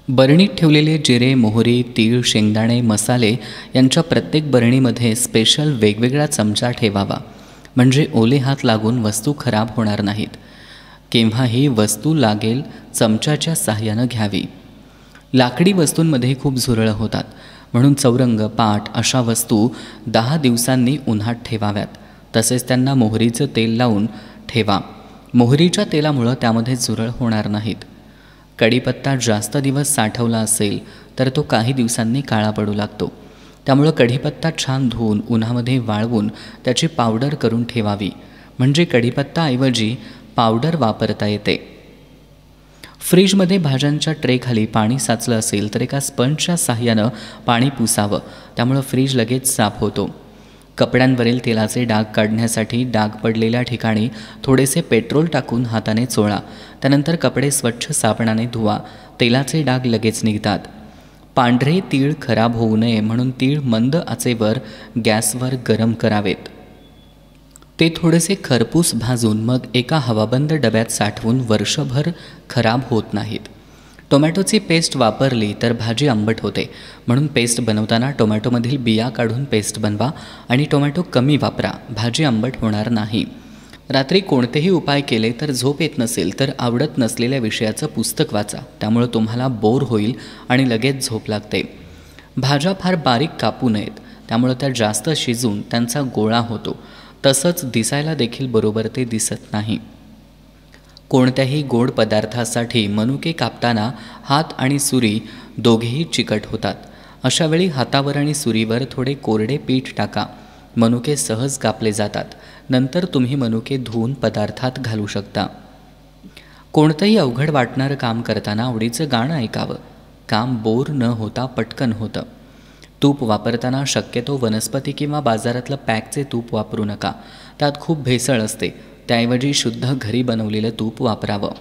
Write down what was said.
बरणीत ठेवलेले जिरे, मोहरी, तीळ, शेंगदाणे, मसाले यांच्या प्रत्येक बरणीमध्ये स्पेशल वेगवेगळा चमचा ठेवावा, म्हणजे ओले हात लागून वस्तू खराब होणार नाहीत. केव्हाही वस्तू लागेल चमच्याच्या साहाय्यानं घ्यावी. लाकडी वस्तूंमध्ये खूप झुरळ होतात, म्हणून चौरंग, पाट अशा वस्तू 10 दिवसांनी उन्हात ठेवाव्यात. तसेच त्यांना मोहरीचं तेल लावून ठेवा. मोहरीच्या तेलामुळं त्यामध्ये झुरळ होणार नाहीत. कढीपत्ता जास्त दिवस साठवला असेल तर तो काही दिवसांनी काळा पडू लागतो. त्यामुळं कढीपत्ता छान धुवून उन्हामध्ये वाळवून त्याची पावडर करून ठेवावी, म्हणजे कढीपत्ताऐवजी पावडर वापरता येते. फ्रीजमध्ये भाज्यांच्या ट्रेखाली पाणी साचलं असेल तर एका स्पंजच्या साहाय्यानं पाणी पुसावं, त्यामुळं फ्रीज लगेच साफ होतो. कपड्यांवरील तेलाचे डाग काढण्यासाठी डाग पडलेल्या ठिकाणी थोडेसे पेट्रोल टाकून हाताने चोळा. त्यानंतर कपडे स्वच्छ साबणाने धुवा. तेलाचे डाग लगेच निघतात. पांढरे तीळ खराब होऊ नये म्हणून तीळ मंद आचेवर गॅसवर गरम करावेत. ते थोडेसे खरपूस भाजून मग एका हवाबंद डब्यात साठवून वर्षभर खराब होत नाहीत. टोमॅटोची पेस्ट वापरली तर भाजी आंबट होते, म्हणून पेस्ट बनवताना टोमॅटोमधील बिया काढून पेस्ट बनवा आणि टोमॅटो कमी वापरा. भाजी आंबट होणार नाही. रात्री कोणतेही उपाय केले तर झोप येत नसेल तर आवडत नसलेल्या विषयाचं पुस्तक वाचा, त्यामुळं तुम्हाला बोर होईल आणि लगेच झोप लागते. भाज्या फार बारीक कापू नयेत, त्यामुळं त्या जास्त शिजून त्यांचा गोळा होतो. तसंच दिसायला देखील बरोबर ते दिसत नाही. कोणत्याही गोड पदार्थासाठी मनुके कापताना हात आणि सुरी दोघेही चिकट होतात. अशावेळी हातावर आणि सुरीवर थोडे कोरडे पीठ टाका. मनुके सहज कापले जातात. नंतर तुम्ही मनुके धुवून पदार्थात घालू शकता. कोणतंही अवघड वाटणारं काम करताना आवडीचं गाणं ऐकावं. काम बोर न होता पटकन होतं. तूप वापरताना शक्यतो वनस्पती किंवा बाजारातलं पॅकचे तूप वापरू नका. त्यात खूप भेसळ असते. त्याऐवजी शुद्ध घरी बनवलेलं तूप वापरावं.